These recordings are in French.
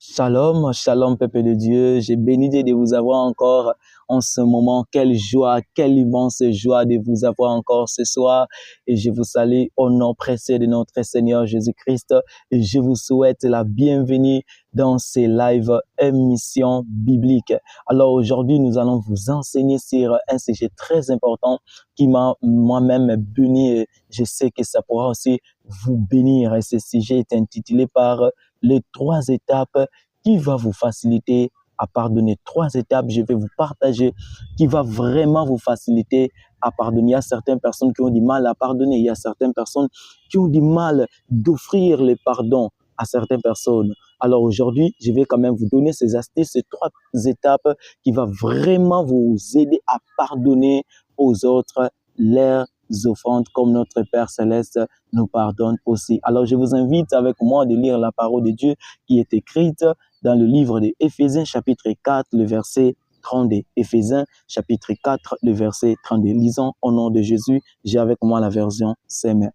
Shalom, shalom peuple de Dieu, j'ai béni Dieu de vous avoir encore en ce moment. Quelle joie, quelle immense joie de vous avoir encore ce soir. Et je vous salue au nom précieux de notre Seigneur Jésus-Christ. Et je vous souhaite la bienvenue dans ces live émissions bibliques. Alors aujourd'hui, nous allons vous enseigner sur un sujet très important qui m'a moi-même béni. Et je sais que ça pourra aussi vous bénir. Et ce sujet est intitulé par les 3 étapes qui va vous faciliter à pardonner. 3 étapes, je vais vous partager, qui va vraiment vous faciliter à pardonner. Il y a certaines personnes qui ont du mal à pardonner. Il y a certaines personnes qui ont du mal d'offrir le pardon à certaines personnes. Alors aujourd'hui, je vais quand même vous donner ces astuces, ces 3 étapes qui vont vraiment vous aider à pardonner aux autres leurs offrandes comme notre Père Céleste nous pardonne aussi. Alors je vous invite avec moi de lire la parole de Dieu qui est écrite dans le livre de Éphésiens chapitre 4, le verset 32. Éphésiens chapitre 4, le verset 32. Lisons au nom de Jésus. J'ai avec moi la version CMR.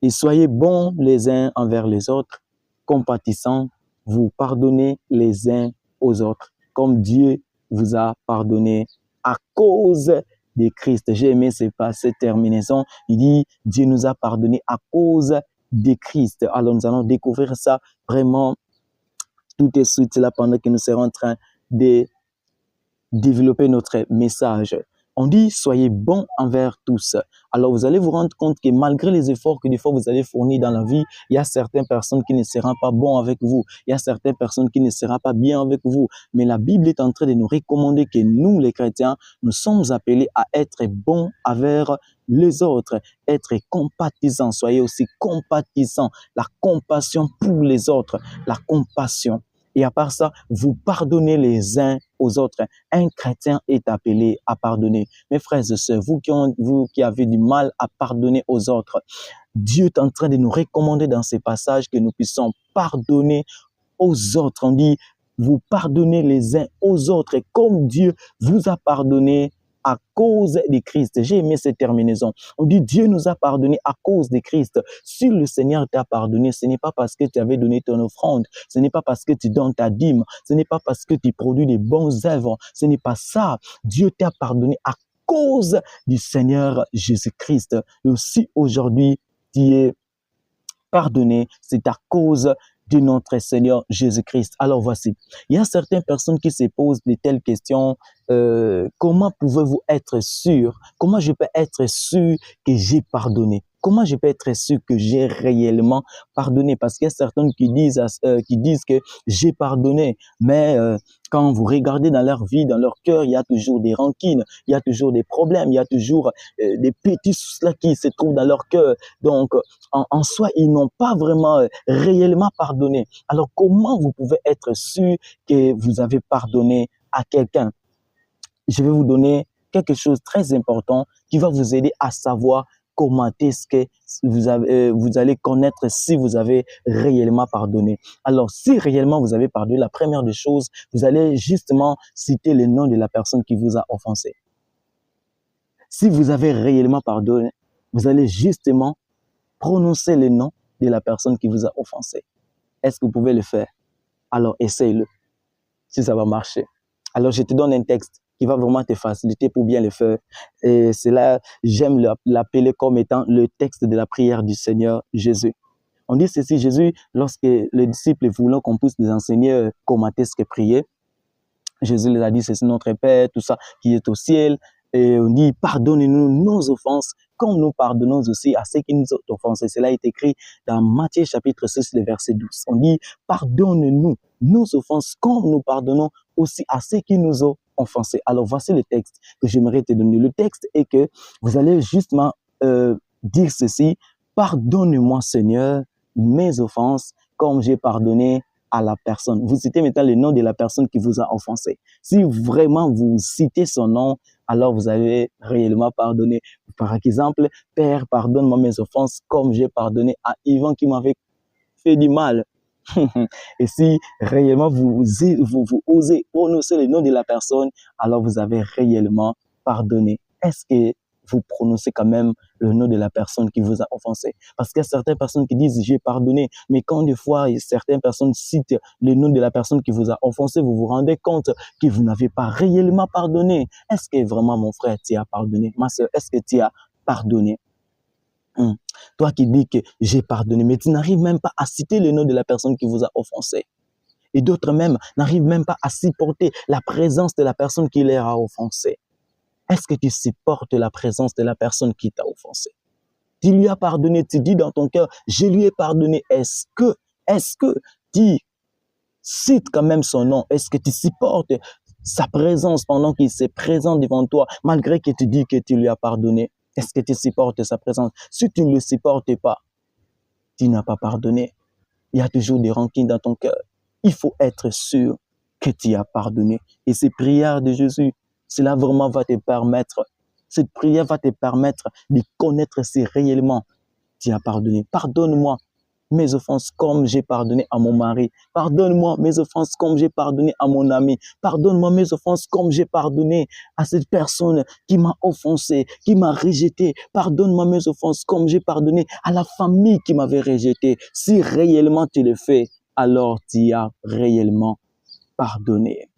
Et soyez bons les uns envers les autres, compatissants, vous pardonnez les uns aux autres, comme Dieu vous a pardonné à cause de Christ. J'ai aimé cette terminaison. Il dit, Dieu nous a pardonné à cause de Christ. Alors nous allons découvrir ça vraiment tout de suite là pendant que nous serons en train de développer notre message. On dit, soyez bons envers tous. Alors, vous allez vous rendre compte que malgré les efforts que des fois vous allez fournir dans la vie, il y a certaines personnes qui ne seront pas bons avec vous. Il y a certaines personnes qui ne seront pas bien avec vous. Mais la Bible est en train de nous recommander que nous, les chrétiens, nous sommes appelés à être bons envers les autres, être compatissants. Soyez aussi compatissants. La compassion pour les autres, la compassion. Et à part ça, vous pardonnez les uns aux autres. Un chrétien est appelé à pardonner. Mes frères et sœurs, vous qui avez du mal à pardonner aux autres, Dieu est en train de nous recommander dans ces passages que nous puissions pardonner aux autres. On dit, vous pardonnez les uns aux autres comme Dieu vous a pardonné à cause de Christ. J'ai aimé cette terminaison. On dit, Dieu nous a pardonné à cause de Christ. Si le Seigneur t'a pardonné, ce n'est pas parce que tu avais donné ton offrande, ce n'est pas parce que tu donnes ta dîme, ce n'est pas parce que tu produis des bonnes œuvres, ce n'est pas ça. Dieu t'a pardonné à cause du Seigneur Jésus-Christ. Et aussi aujourd'hui, tu es pardonné, c'est à cause de notre Seigneur Jésus-Christ. Alors voici, il y a certaines personnes qui se posent de telles questions. Comment pouvez-vous être sûr? Comment je peux être sûr que j'ai pardonné? Comment je peux être sûr que j'ai réellement pardonné? Parce qu'il y a certaines qui disent que j'ai pardonné, mais quand vous regardez dans leur vie, dans leur cœur, il y a toujours des rancines, il y a toujours des problèmes, il y a toujours des petits soucis qui se trouvent dans leur cœur. Donc, en soi, ils n'ont pas vraiment réellement pardonné. Alors, comment vous pouvez être sûr que vous avez pardonné à quelqu'un? Je vais vous donner quelque chose de très important qui va vous aider à savoir comment est-ce que vous allez connaître si vous avez réellement pardonné. Alors, si réellement vous avez pardonné, la première des choses, vous allez justement citer le nom de la personne qui vous a offensé. Si vous avez réellement pardonné, vous allez justement prononcer le nom de la personne qui vous a offensé. Est-ce que vous pouvez le faire? Alors, essaye-le, si ça va marcher. Alors, je te donne un texte qui va vraiment te faciliter pour bien le faire. Et c'est là, j'aime l'appeler comme étant le texte de la prière du Seigneur Jésus. On dit ceci, Jésus, lorsque les disciples voulaient qu'on puisse les enseigner comment est-ce que prier, Jésus les a dit, c'est notre Père, tout ça, qui est au ciel. Et on dit, pardonnez-nous nos offenses, comme nous pardonnons aussi à ceux qui nous ont offensés. Cela est écrit dans Matthieu chapitre 6, le verset 12. On dit, pardonne-nous nos offenses, comme nous pardonnons aussi à ceux qui nous ont offensés. Alors, voici le texte que j'aimerais te donner. Le texte est que vous allez justement dire ceci, pardonne-moi Seigneur mes offenses, comme j'ai pardonné à la personne. Vous citez maintenant le nom de la personne qui vous a offensé. Si vraiment vous citez son nom, alors vous avez réellement pardonné. Par exemple, Père, pardonne-moi mes offenses comme j'ai pardonné à Yvan qui m'avait fait du mal. Et si réellement vous osez prononcer le nom de la personne, alors vous avez réellement pardonné. Est-ce que vous prononcez quand même le nom de la personne qui vous a offensé. Parce qu'il y a certaines personnes qui disent j'ai pardonné, mais quand des fois certaines personnes citent le nom de la personne qui vous a offensé, vous vous rendez compte que vous n'avez pas réellement pardonné. Est-ce que vraiment mon frère tu as pardonné? Ma soeur, est-ce que tu as pardonné? Toi qui dis que j'ai pardonné, mais tu n'arrives même pas à citer le nom de la personne qui vous a offensé. Et d'autres même n'arrivent même pas à supporter la présence de la personne qui leur a offensé. Est-ce que tu supportes la présence de la personne qui t'a offensé? Tu lui as pardonné, tu dis dans ton cœur, je lui ai pardonné. Est-ce que tu cites quand même son nom? Est-ce que tu supportes sa présence pendant qu'il se présente devant toi, malgré que tu dis que tu lui as pardonné? Est-ce que tu supportes sa présence? Si tu ne le supportes pas, tu n'as pas pardonné. Il y a toujours des rancœurs dans ton cœur. Il faut être sûr que tu as pardonné. Et ces prières de Jésus, cela vraiment va te permettre, cette prière va te permettre de connaître si réellement tu as pardonné. Pardonne-moi mes offenses comme j'ai pardonné à mon mari. Pardonne-moi mes offenses comme j'ai pardonné à mon ami. Pardonne-moi mes offenses comme j'ai pardonné à cette personne qui m'a offensé, qui m'a rejeté. Pardonne-moi mes offenses comme j'ai pardonné à la famille qui m'avait rejeté. Si réellement tu le fais, alors tu as réellement pardonné.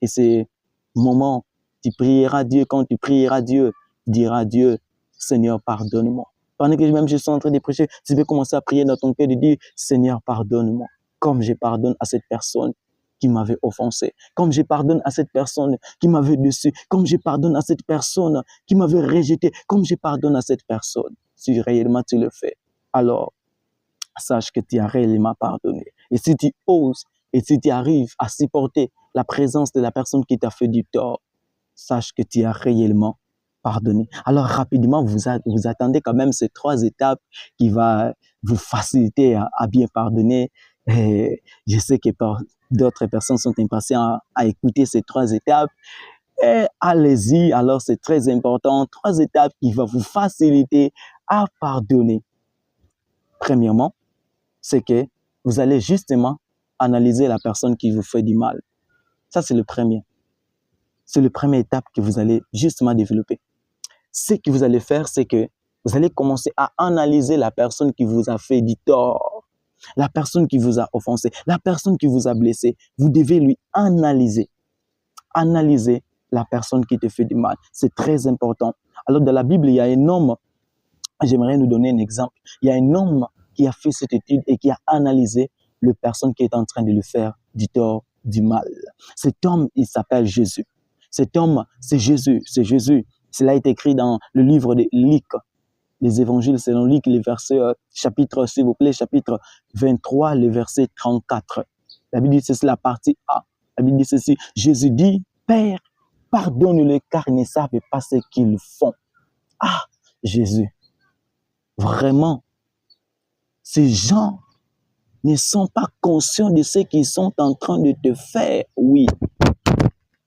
Et c'est moment, tu prieras Dieu, quand tu prieras Dieu, diras Dieu, Seigneur, pardonne-moi. Pendant que même je suis en train de prêcher, tu peux commencer à prier dans ton cœur de dire, Seigneur, pardonne-moi, comme je pardonne à cette personne qui m'avait offensé, comme je pardonne à cette personne qui m'avait déçu, comme je pardonne à cette personne qui m'avait rejeté, comme je pardonne à cette personne. Si réellement tu le fais, alors sache que tu as réellement pardonné. Et si tu oses, et si tu arrives à supporter la présence de la personne qui t'a fait du tort, sache que tu as réellement pardonné. Alors rapidement, vous attendez quand même ces 3 étapes qui vont vous faciliter à bien pardonner. Et je sais que d'autres personnes sont impatientes à écouter ces 3 étapes. Et allez-y, alors c'est très important. 3 étapes qui vont vous faciliter à pardonner. Premièrement, c'est que vous allez justement analyser la personne qui vous fait du mal. Ça, c'est le premier. C'est la première étape que vous allez justement développer. Ce que vous allez faire, c'est que vous allez commencer à analyser la personne qui vous a fait du tort, la personne qui vous a offensé, la personne qui vous a blessé. Vous devez lui analyser. Analyser la personne qui te fait du mal. C'est très important. Alors, dans la Bible, il y a un homme, j'aimerais nous donner un exemple. Il y a un homme qui a fait cette étude et qui a analysé la personne qui est en train de lui faire du tort, du mal. Cet homme, il s'appelle Jésus. Cet homme, c'est Jésus, c'est Jésus. Cela est écrit dans le livre de Luc, les évangiles selon Luc, le verset, chapitre, s'il vous plaît, chapitre 23, le verset 34. La Bible dit ceci, la partie A. La Bible dit ceci, Jésus dit, Père, pardonne-les car ils ne savent pas ce qu'ils font. Ah, Jésus, vraiment, ces gens ne sont pas conscients de ce qu'ils sont en train de te faire. Oui,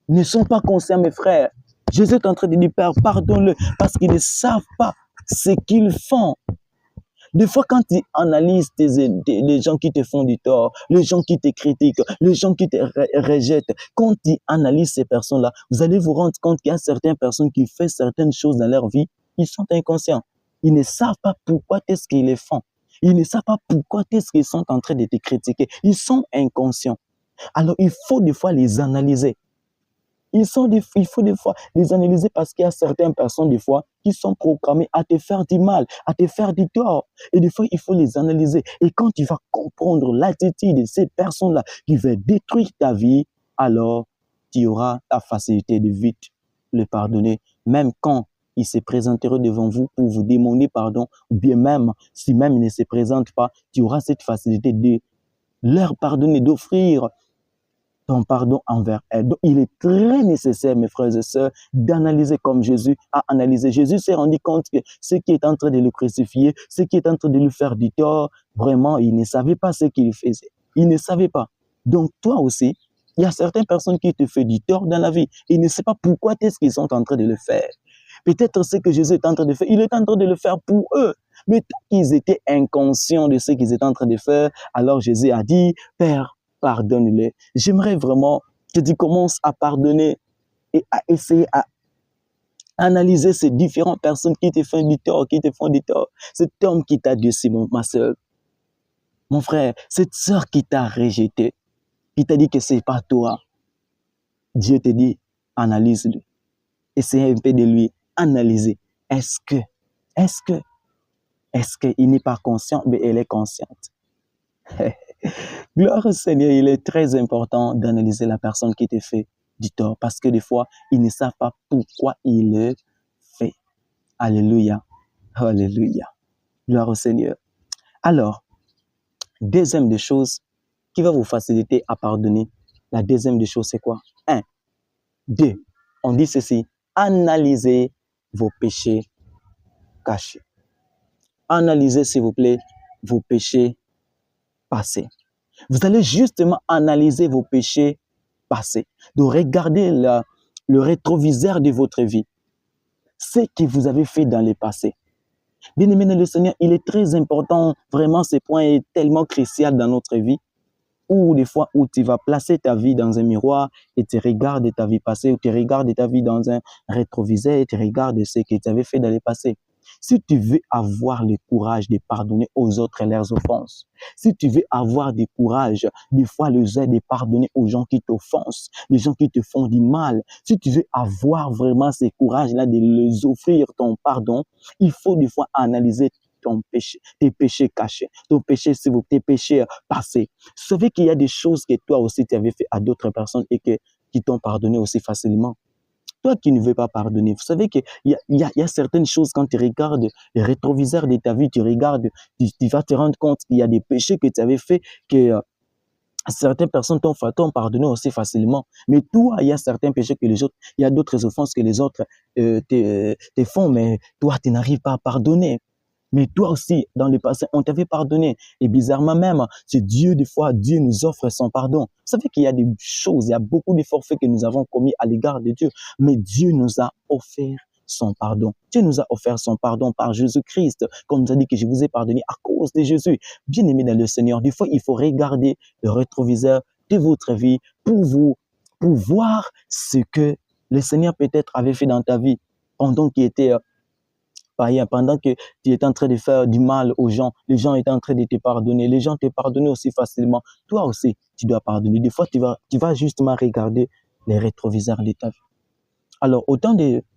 ils ne sont pas conscients, mes frères. Jésus est en train de dire, Père, pardonne-le, parce qu'ils ne savent pas ce qu'ils font. Des fois, quand tu analyses les gens qui te font du tort, les gens qui te critiquent, les gens qui te rejettent, quand tu analyses ces personnes-là, vous allez vous rendre compte qu'il y a certaines personnes qui font certaines choses dans leur vie, ils sont inconscients. Ils ne savent pas pourquoi est-ce qu'ils les font. Ils ne savent pas pourquoi est-ce qu'ils sont en train de te critiquer. Ils sont inconscients. Alors, il faut des fois les analyser. Il faut des fois les analyser parce qu'il y a certaines personnes, des fois, qui sont programmées à te faire du mal, à te faire du tort. Et des fois, il faut les analyser. Et quand tu vas comprendre l'attitude de ces personnes-là qui veulent détruire ta vie, alors tu auras la facilité de vite les pardonner. Même quand ils se présenteront devant vous pour vous demander pardon, ou bien même, si même ils ne se présentent pas, tu auras cette facilité de leur pardonner, d'offrir ton pardon envers elle. Donc, il est très nécessaire, mes frères et sœurs, d'analyser comme Jésus a analysé. Jésus s'est rendu compte que ce qui est en train de le crucifier, ce qui est en train de lui faire du tort, vraiment, il ne savait pas ce qu'il faisait. Il ne savait pas. Donc, toi aussi, il y a certaines personnes qui te font du tort dans la vie. Ils ne savent pas pourquoi est-ce qu'ils sont en train de le faire. Peut-être ce que Jésus est en train de faire, il est en train de le faire pour eux. Mais tant qu'ils étaient inconscients de ce qu'ils étaient en train de faire, alors Jésus a dit, Père, pardonne-les. J'aimerais vraiment que tu commences à pardonner et à essayer Analysez ces différentes personnes qui te font du tort, qui te font du tort. Cet homme qui t'a déçu, ma soeur, mon frère, cette sœur qui t'a rejeté, qui t'a dit que c'est pas toi. Dieu te dit, analyse-le. Essayez un peu de lui analyser. Est-ce qu'il n'est pas conscient, mais elle est consciente. Gloire au Seigneur, il est très important d'analyser la personne qui te fait du tort parce que des fois, ils ne savent pas pourquoi il le fait. Alléluia. Alléluia. Gloire au Seigneur. Alors, deuxième des choses qui va vous faciliter à pardonner. La deuxième des choses, c'est quoi? 1. 2. On dit ceci. Analysez vos péchés cachés. Analysez, s'il vous plaît, vos péchés passés. Vous allez justement analyser vos péchés passés. De regarder le rétroviseur de votre vie. Ce que vous avez fait dans le passé. Bien-aimé dans le Seigneur, il est très important, vraiment ce point est tellement crucial dans notre vie, ou des fois où tu vas placer ta vie dans un miroir et tu regardes ta vie passée, ou tu regardes ta vie dans un rétroviseur et tu regardes ce que tu avais fait dans le passé. Si tu veux avoir le courage de pardonner aux autres leurs offenses, si tu veux avoir du courage, des fois le zèle de pardonner aux gens qui t'offensent, les gens qui te font du mal, si tu veux avoir vraiment ce courage-là de les offrir ton pardon, il faut des fois analyser ton péché, tes péchés cachés, ton péché, tes péchés passés. Vous savez qu'il y a des choses que toi aussi tu avais fait à d'autres personnes et qui t'ont pardonné aussi facilement. Toi qui ne veux pas pardonner, vous savez qu'il y a certaines choses quand tu regardes les rétroviseurs de ta vie, tu regardes, tu vas te rendre compte qu'il y a des péchés que tu avais fait que certaines personnes t'ont pardonné aussi facilement. Mais toi, il y a certains péchés que les autres, il y a d'autres offenses que les autres te font, mais toi, tu n'arrives pas à pardonner. Mais toi aussi, dans le passé, on t'avait pardonné. Et bizarrement même, c'est Dieu, des fois, Dieu nous offre son pardon. Vous savez qu'il y a des choses, il y a beaucoup de forfaits que nous avons commis à l'égard de Dieu. Mais Dieu nous a offert son pardon. Dieu nous a offert son pardon par Jésus-Christ. Comme nous a dit que je vous ai pardonné à cause de Jésus. Bien aimé dans le Seigneur, des fois, il faut regarder le rétroviseur de votre vie pour voir ce que le Seigneur peut-être avait fait dans ta vie pendant qu'il était païen, pendant que tu étais en train de faire du mal aux gens, les gens étaient en train de te pardonner, les gens te pardonnaient aussi facilement. Toi aussi, tu dois pardonner. Des fois, tu vas justement regarder les rétroviseurs de ta vie. Alors,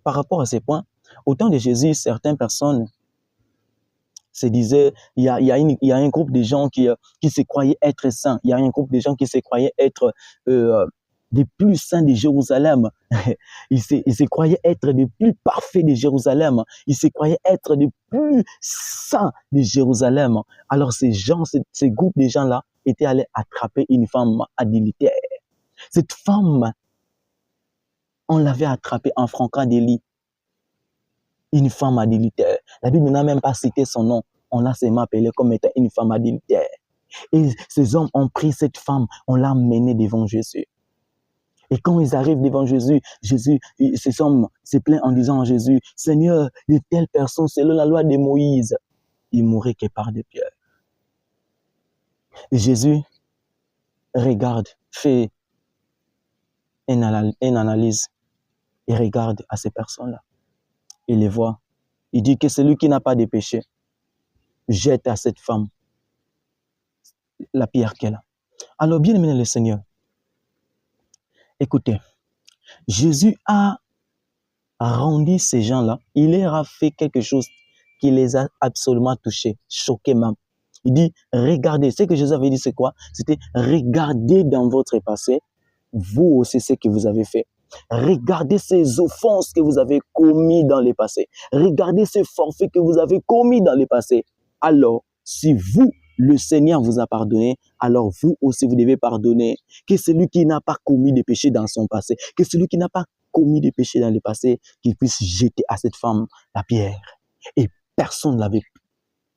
par rapport à ces points, au temps de Jésus, certaines personnes se disaient, il y a un groupe de gens qui se croyaient être saints, il y a un groupe de gens qui se croyaient être des plus saints de Jérusalem. Ils se croyaient être des plus parfaits de Jérusalem. Ils se croyaient être des plus saints de Jérusalem. Alors ces groupes de gens-là étaient allés attraper une femme adultère. Cette femme, on l'avait attrapée en franquant des lits. Une femme adultère. La Bible n'a même pas cité son nom. On l'a seulement appelée comme étant une femme adultère. Et ces hommes ont pris cette femme, on l'a menée devant Jésus. Et quand ils arrivent devant Jésus, ces hommes se plaignent en disant à Jésus, Seigneur, de telles personnes, selon la loi de Moïse, ils mourraient que par des pierres. Et Jésus regarde, fait une analyse et regarde à ces personnes-là. Il les voit. Il dit que celui qui n'a pas de péché jette à cette femme la pierre qu'elle a. Alors, bien aimé le Seigneur, écoutez, Jésus a rendu ces gens-là, il leur a fait quelque chose qui les a absolument touchés, choqués même. Il dit, regardez, ce que Jésus avait dit, c'est quoi? C'était, regardez dans votre passé, vous aussi ce que vous avez fait. Regardez ces offenses que vous avez commis dans le passé. Regardez ces forfaits que vous avez commis dans le passé. Alors, si vous, le Seigneur vous a pardonné, alors vous aussi vous devez pardonner. Que celui qui n'a pas commis de péché dans son passé, que celui qui n'a pas commis de péché dans le passé, qu'il puisse jeter à cette femme la pierre. Et personne ne l'avait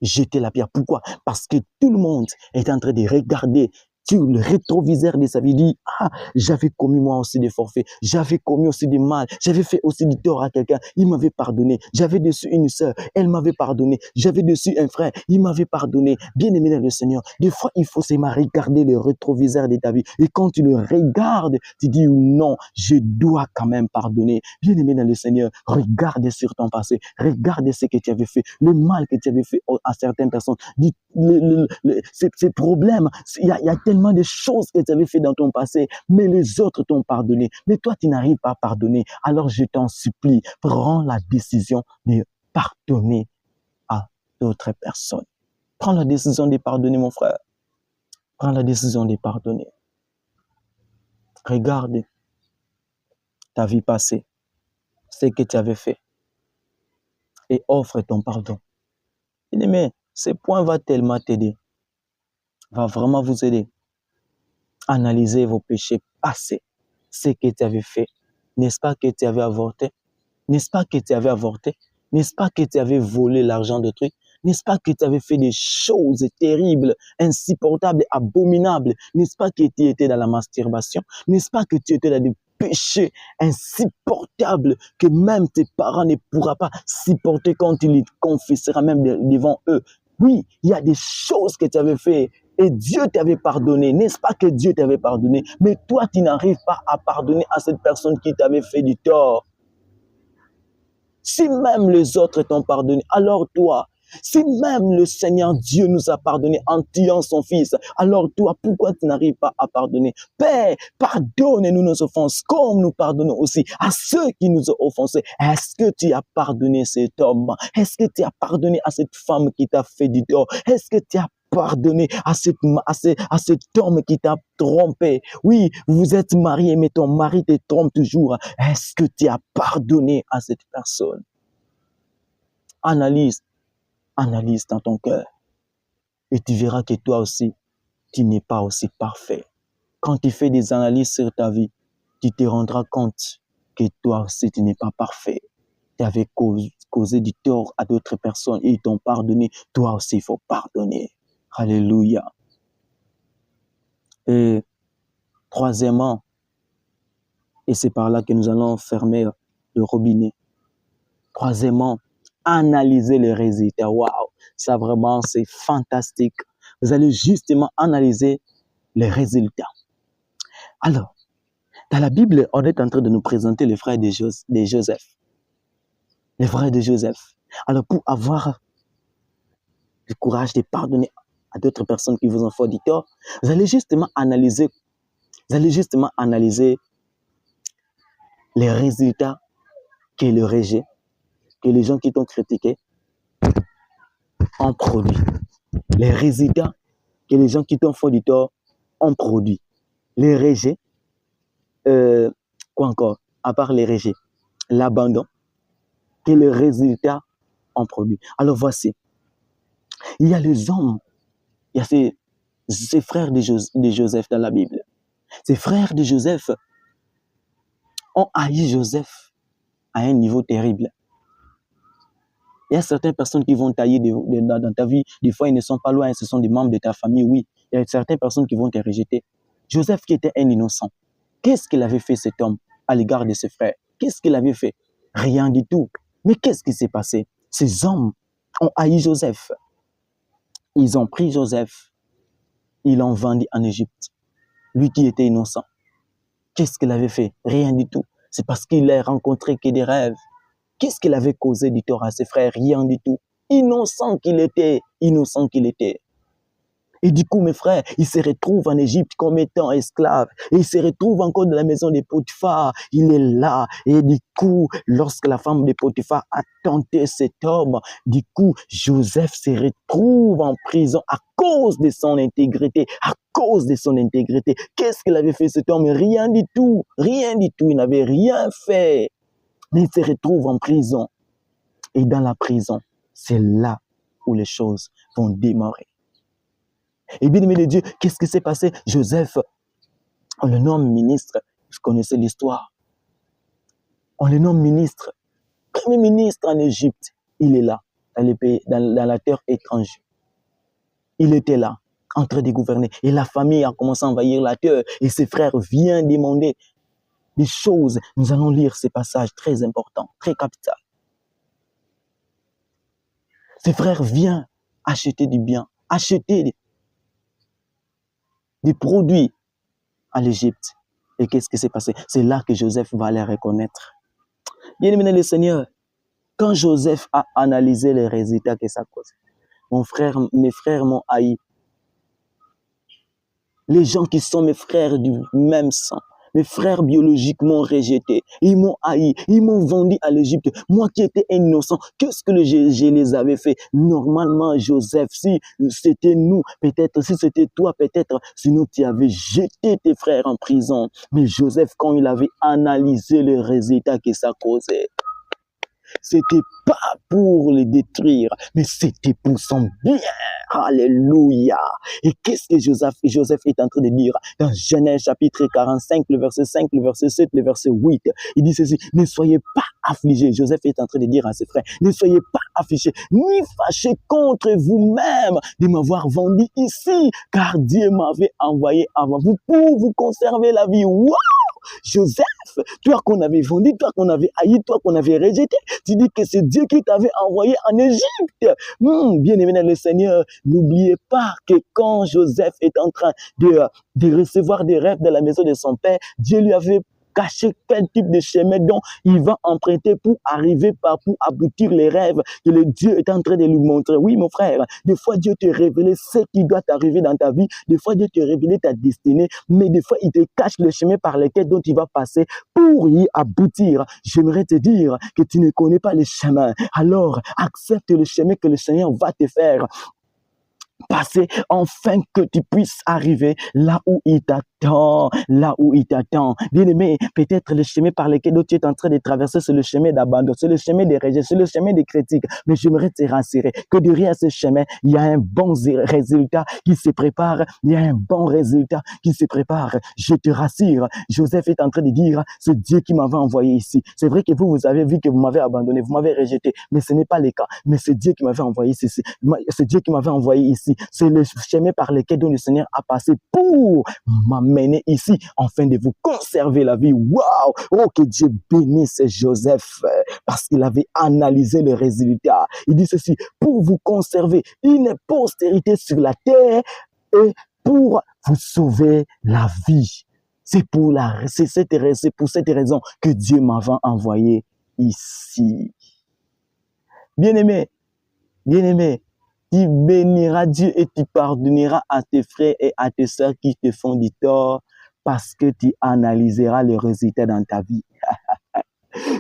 jeté la pierre. Pourquoi? Parce que tout le monde est en train de regarder sur le rétroviseur de sa vie, dit, ah, j'avais commis moi aussi des forfaits, j'avais commis aussi du mal, j'avais fait aussi du tort à quelqu'un, il m'avait pardonné, j'avais dessus une sœur, elle m'avait pardonné, j'avais dessus un frère, il m'avait pardonné. Bien aimé dans le Seigneur, des fois, il faut seulement regarder le rétroviseur de ta vie, et quand tu le regardes, tu dis, non, je dois quand même pardonner. Bien aimé dans le Seigneur, regarde sur ton passé, regarde ce que tu avais fait, le mal que tu avais fait à certaines personnes, dis, ces problèmes, il y a tellement de choses que tu avais fait dans ton passé, mais les autres t'ont pardonné. Mais toi, tu n'arrives pas à pardonner. Alors, je t'en supplie, prends la décision de pardonner à d'autres personnes. Prends la décision de pardonner, mon frère. Prends la décision de pardonner. Regarde ta vie passée, ce que tu avais fait, et offre ton pardon. Mais ce point va tellement t'aider, va vraiment vous aider. Analysez vos péchés passés, ce que tu avais fait. N'est-ce pas que tu avais avorté? N'est-ce pas que tu avais avorté? N'est-ce pas que tu avais volé l'argent de trucs? N'est-ce pas que tu avais fait des choses terribles, insupportables, abominables? N'est-ce pas que tu étais dans la masturbation? N'est-ce pas que tu étais dans des péchés insupportables que même tes parents ne pourront pas supporter quand tu les confesseras même devant eux? Oui, il y a des choses que tu avais fait et Dieu t'avait pardonné. N'est-ce pas que Dieu t'avait pardonné? Mais toi, tu n'arrives pas à pardonner à cette personne qui t'avait fait du tort. Si même les autres t'ont pardonné, alors toi, si même le Seigneur Dieu nous a pardonné en tuant son Fils, alors toi, pourquoi tu n'arrives pas à pardonner? Père, pardonne-nous nos offenses, comme nous pardonnons aussi à ceux qui nous ont offensés. Est-ce que tu as pardonné cet homme? Est-ce que tu as pardonné à cette femme qui t'a fait du tort? Est-ce que tu as pardonné à cet homme qui t'a trompé? Oui, vous êtes marié, mais ton mari te trompe toujours. Est-ce que tu as pardonné à cette personne? Analyse dans ton cœur et tu verras que toi aussi, tu n'es pas aussi parfait. Quand tu fais des analyses sur ta vie, tu te rendras compte que toi aussi, tu n'es pas parfait. Tu avais causé du tort à d'autres personnes et ils t'ont pardonné. Toi aussi, il faut pardonner. Alléluia. Et troisièmement, et c'est par là que nous allons fermer le robinet. Troisièmement, analyser les résultats. Waouh, ça vraiment, c'est fantastique. Vous allez justement analyser les résultats. Alors, dans la Bible, on est en train de nous présenter les frères de Joseph. Les frères de Joseph. Alors, pour avoir le courage de pardonner à d'autres personnes qui vous ont fait du tort, vous allez justement analyser les résultats que le rejet, que les gens qui t'ont critiqué ont produit. Les résultats que les gens qui t'ont fait du tort ont produit. Les rejets, quoi encore, à part les rejets, l'abandon, que les résultats ont produit. Alors voici, il y a les hommes, il y a ces frères de Joseph dans la Bible. Ces frères de Joseph ont haï Joseph à un niveau terrible. Il y a certaines personnes qui vont tailler dans ta vie. Des fois, ils ne sont pas loin, ce sont des membres de ta famille, oui. Il y a certaines personnes qui vont te rejeter. Joseph qui était un innocent, qu'est-ce qu'il avait fait cet homme à l'égard de ses frères? Qu'est-ce qu'il avait fait? Rien du tout. Mais qu'est-ce qui s'est passé? Ces hommes ont haï Joseph. Ils ont pris Joseph, ils l'ont vendu en Égypte. Lui qui était innocent. Qu'est-ce qu'il avait fait? Rien du tout. C'est parce qu'il a rencontré que des rêves. Qu'est-ce qu'il avait causé du tort à ses frères? Rien du tout. Innocent qu'il était. Et du coup, mes frères, il se retrouve en Égypte comme étant esclave. Et il se retrouve encore dans la maison de Potiphar. Il est là. Et du coup, lorsque la femme de Potiphar a tenté cet homme, du coup, Joseph se retrouve en prison à cause de son intégrité. À cause de son intégrité. Qu'est-ce qu'il avait fait cet homme? Rien du tout. Rien du tout. Il n'avait rien fait. Mais il se retrouve en prison. Et dans la prison, c'est là où les choses vont démarrer. Et bien aimé de Dieu, qu'est-ce qui s'est passé? Joseph, on le nomme ministre. Vous connaissez l'histoire. On le nomme ministre. Premier ministre en Égypte. Il est là, dans les pays, dans la terre étrangère. Il était là. en train de gouverner. Et la famille a commencé à envahir la terre. Et ses frères viennent demander des choses. Nous allons lire ces passages très importants, très capitaux. Ses frères viennent acheter du bien, acheter des produits à l'Égypte. Et qu'est-ce qui s'est passé? C'est là que Joseph va les reconnaître. Bien-aimé le Seigneur, quand Joseph a analysé les résultats que ça cause, mes frères m'ont haï. Les gens qui sont mes frères du même sang, mes frères biologiques m'ont rejeté, ils m'ont haï, ils m'ont vendu à l'Égypte. Moi qui étais innocent, qu'est-ce que je les avais fait? Normalement, Joseph, si c'était nous, peut-être, si c'était toi, peut-être, sinon tu avais jeté tes frères en prison. Mais Joseph, quand il avait analysé les résultats que ça causait, c'était pas pour les détruire, mais c'était pour son bien. Alléluia. Et qu'est-ce que Joseph est en train de dire dans Genèse chapitre 45, le verset 5, le verset 7, le verset 8. Il dit ceci: ne soyez pas affligés. Joseph est en train de dire à ses frères: ne soyez pas affligés, ni fâchés contre vous-même de m'avoir vendu ici, car Dieu m'avait envoyé avant vous pour vous conserver la vie. Wow! Joseph, toi qu'on avait vendu, toi qu'on avait haï, toi qu'on avait rejeté, tu dis que c'est Dieu qui t'avait envoyé en Égypte. Bien-aimé le Seigneur, n'oubliez pas que quand Joseph est en train de recevoir des rêves de la maison de son père, Dieu lui avait caché quel type de chemin dont il va emprunter pour arriver pour aboutir les rêves que le Dieu est en train de lui montrer. Oui, mon frère, des fois Dieu te révèle ce qui doit t'arriver dans ta vie, des fois Dieu te révèle ta destinée, mais des fois il te cache le chemin par lequel dont tu vas passer pour y aboutir. J'aimerais te dire que tu ne connais pas le chemin, alors accepte le chemin que le Seigneur va te faire passer, enfin que tu puisses arriver là où il t'attend, là où il t'attend. Bien-aimé, peut-être le chemin par lequel tu es en train de traverser, c'est le chemin d'abandon, c'est le chemin des rejets, c'est le chemin des critiques. Mais j'aimerais te rassurer que derrière ce chemin, il y a un bon résultat qui se prépare, il y a un bon résultat qui se prépare. Je te rassure, Joseph est en train de dire, c'est Dieu qui m'avait envoyé ici. C'est vrai que vous avez vu que vous m'avez abandonné, vous m'avez rejeté, mais ce n'est pas le cas. Mais c'est Dieu qui m'avait envoyé ici. C'est Dieu qui m'avait envoyé ici. C'est le chemin par lequel le Seigneur a passé pour m'amener ici, afin de vous conserver la vie. Waouh! Oh, que Dieu bénisse Joseph, parce qu'il avait analysé le résultat. Il dit ceci: pour vous conserver une postérité sur la terre et pour vous sauver la vie. C'est pour cette raison que Dieu m'avait envoyé ici. Bien-aimé, bien-aimé, tu béniras Dieu et tu pardonneras à tes frères et à tes sœurs qui te font du tort, parce que tu analyseras les résultats dans ta vie.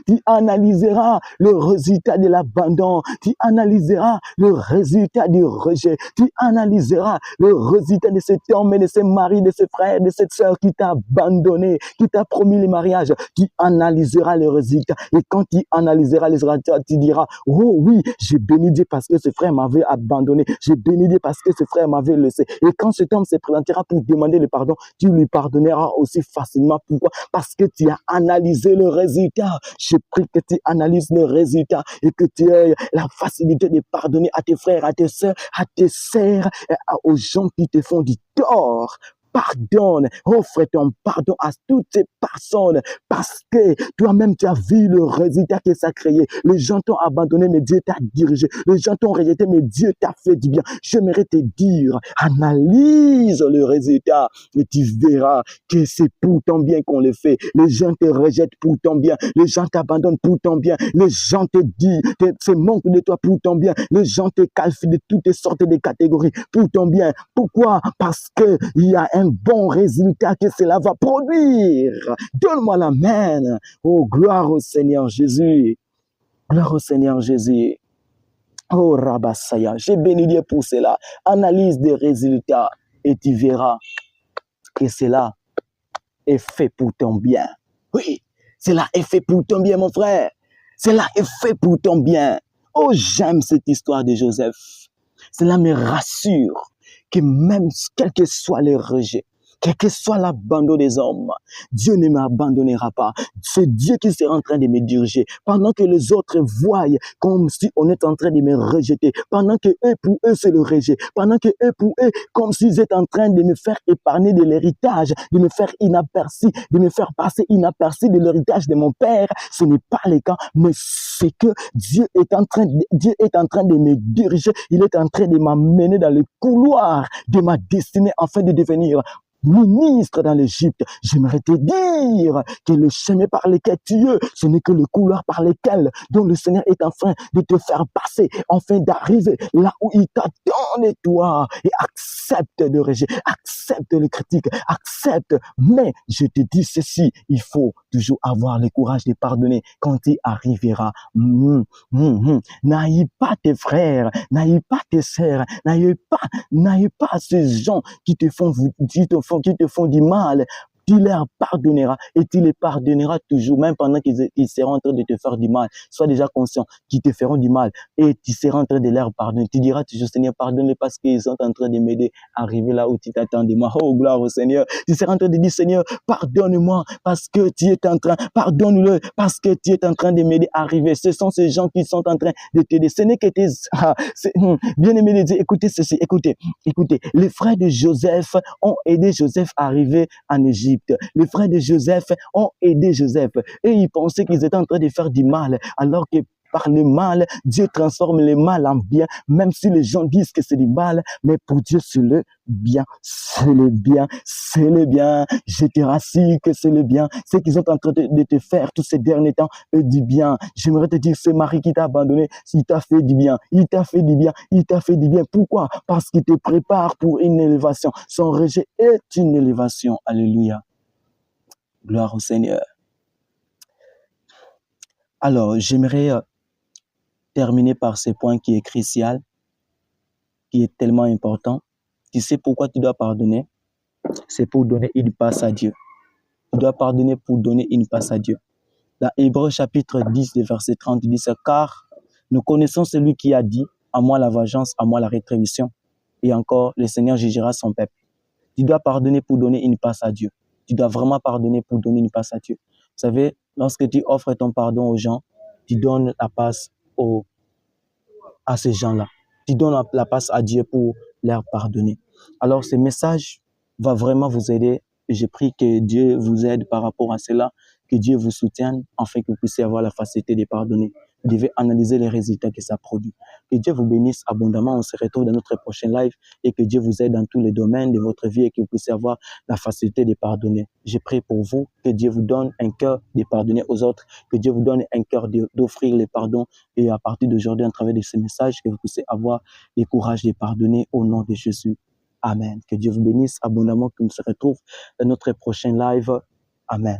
Tu analyseras le résultat de l'abandon, tu analyseras le résultat du rejet, tu analyseras le résultat de cet homme et de ce mari, de ce frère, de cette sœur qui t'a abandonné, qui t'a promis le mariage. Tu analyseras le résultat, et quand tu analyseras les résultats, tu diras: oh oui, j'ai béni Dieu parce que ce frère m'avait abandonné, j'ai béni Dieu parce que ce frère m'avait laissé. Et quand cet homme se présentera pour demander le pardon, tu lui pardonneras aussi facilement. Pourquoi? Parce que tu as analysé le résultat. Je prie que tu analyses le résultat et que tu aies la facilité de pardonner à tes frères, à tes sœurs, aux gens qui te font du tort. Pardonne, offre ton pardon à toutes ces personnes, parce que toi-même tu as vu le résultat que ça a créé. Les gens t'ont abandonné, mais Dieu t'a dirigé. Les gens t'ont rejeté, mais Dieu t'a fait du bien. J'aimerais te dire, analyse le résultat et tu verras que c'est pour ton bien qu'on le fait. Les gens te rejettent pour ton bien, les gens t'abandonnent pour ton bien, les gens te disent c'est manque de toi pour ton bien, les gens te qualifient de toutes sortes de catégories pour ton bien. Pourquoi? Parce que il y a un bon résultat que cela va produire. Donne-moi l'amen. Oh, gloire au Seigneur Jésus. Gloire au Seigneur Jésus. Oh, Rabassaya, j'ai béni Dieu pour cela. Analyse des résultats et tu verras que cela est fait pour ton bien. Oui, cela est fait pour ton bien, mon frère. Cela est fait pour ton bien. Oh, j'aime cette histoire de Joseph. Cela me rassure que même quel que soit le rejet, quel que soit l'abandon des hommes, Dieu ne m'abandonnera pas. C'est Dieu qui sera en train de me diriger. Pendant que les autres voient comme si on est en train de me rejeter, pendant que eux, pour eux, c'est le rejet, pendant que eux, pour eux, comme s'ils étaient en train de me faire épargner de l'héritage, de me faire inaperçu, de me faire passer inaperçu de l'héritage de mon père, ce n'est pas le cas, mais c'est que Dieu est en train de me diriger, il est en train de m'amener dans le couloir de ma destinée afin de devenir ministre dans l'Égypte. J'aimerais te dire que le chemin par lequel tu es, ce n'est que le couloir par lequel dont le Seigneur est en train de te faire passer, afin d'arriver là où il t'attend de toi. Et accepte le rejet, accepte le critique, accepte. Mais je te dis ceci, il faut toujours avoir le courage de pardonner quand il arrivera. N'aille pas tes frères, n'aille pas tes sœurs, n'aille pas ces gens qui te font du mal. Tu leur pardonneras et tu les pardonneras toujours, même pendant qu'ils seront en train de te faire du mal. Sois déjà conscient qu'ils te feront du mal et tu seras en train de leur pardonner. Tu diras toujours, Seigneur, pardonne-les parce qu'ils sont en train de m'aider à arriver là où tu t'attends de moi. Oh, gloire au Seigneur. Tu seras en train de dire, Seigneur, pardonne-moi parce que tu es en train, pardonne-le parce que tu es en train de m'aider à arriver. Ce sont ces gens qui sont en train de t'aider. Ce n'est que tes, bien-aimés de Dieu, écoutez ceci, écoutez. Les frères de Joseph ont aidé Joseph à arriver en Égypte. Les frères de Joseph ont aidé Joseph et ils pensaient qu'ils étaient en train de faire du mal, alors que par le mal, Dieu transforme le mal en bien, même si les gens disent que c'est du mal, mais pour Dieu, c'est le bien, c'est le bien, c'est le bien. Je te rassure que c'est le bien. Ce qu'ils sont en train de te faire tous ces derniers temps est du bien. J'aimerais te dire, ce mari qui t'a abandonné, il t'a fait du bien, il t'a fait du bien, il t'a fait du bien. Pourquoi? Parce qu'il te prépare pour une élévation. Son rejet est une élévation. Alléluia. Gloire au Seigneur. Alors, j'aimerais terminer par ce point qui est crucial, qui est tellement important. Tu sais pourquoi tu dois pardonner? C'est pour donner une place à Dieu. Tu dois pardonner pour donner une place à Dieu. Dans Hébreux chapitre 10, verset 30, il dit « Car nous connaissons celui qui a dit, à moi la vengeance, à moi la rétribution. Et encore, le Seigneur jugera son peuple. » Tu dois pardonner pour donner une place à Dieu. Tu dois vraiment pardonner pour donner une place à Dieu. Vous savez, lorsque tu offres ton pardon aux gens, tu donnes la place à ces gens-là. Tu donnes la place à Dieu pour leur pardonner. Alors, ce message va vraiment vous aider. Et je prie que Dieu vous aide par rapport à cela, que Dieu vous soutienne, afin que vous puissiez avoir la facilité de pardonner. Vous devez analyser les résultats que ça produit. Que Dieu vous bénisse abondamment. On se retrouve dans notre prochain live et que Dieu vous aide dans tous les domaines de votre vie et que vous puissiez avoir la facilité de pardonner. Je prie pour vous, que Dieu vous donne un cœur de pardonner aux autres, que Dieu vous donne un cœur d'offrir le pardon et à partir d'aujourd'hui, à travers de ce message, que vous puissiez avoir le courage de pardonner au nom de Jésus. Amen. Que Dieu vous bénisse abondamment, que nous se retrouve dans notre prochain live. Amen.